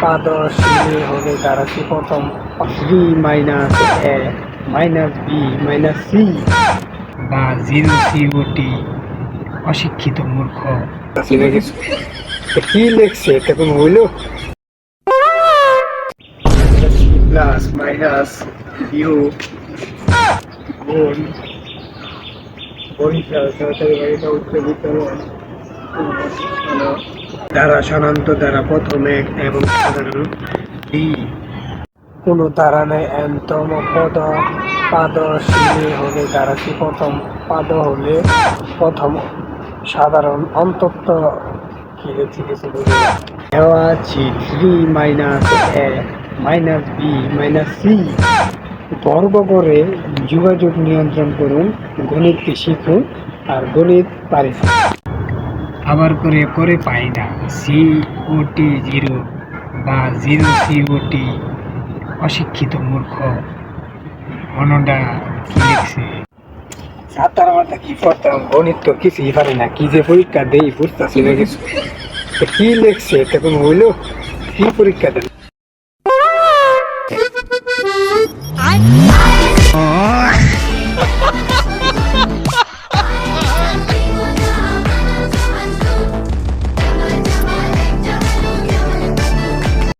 পাদশীল হলে তারা কি প্রথম বি মাইনাস এ মাইনাস বি মাইনাস সি বা জিরো সিওটি অশিক্ষিত মূর্খ কি লেখছে এটা কোন হইল প্লাস মাইনাস বিয়োগ গুণ বরিশাল সরকারি বাড়িটা উচ্চ বিদ্যালয় দ্বারা সাধারণত দ্বারা প্রথম এক এবং সাধারণ বি কোনো দ্বারা নেই এনতম পদ পাদশীল হলে দ্বারা কি প্রথম পাদ হলে প্রথম সাধারণ অন্তত কি লেখছি কিছু দেওয়া আছে থ্রি মাইনাস এ মাইনাস বি মাইনাস সি বর্গ করে যোগাযোগ নিয়ন্ত্রণ করুন গণিতকে শিখুন আর গণিত পারি আবার করে করে পাই না সিওটি জিরো বা জিরো সিওটি অশিক্ষিত মূর্খ অনডা কি লিখছে সাতার মাথা কি পড়তাম গণিত তো কিছুই পারে না কি যে পরীক্ষা দেই বুঝতেছি না কিছু কি লিখছে এটা কোন হইলো কি পরীক্ষা দেন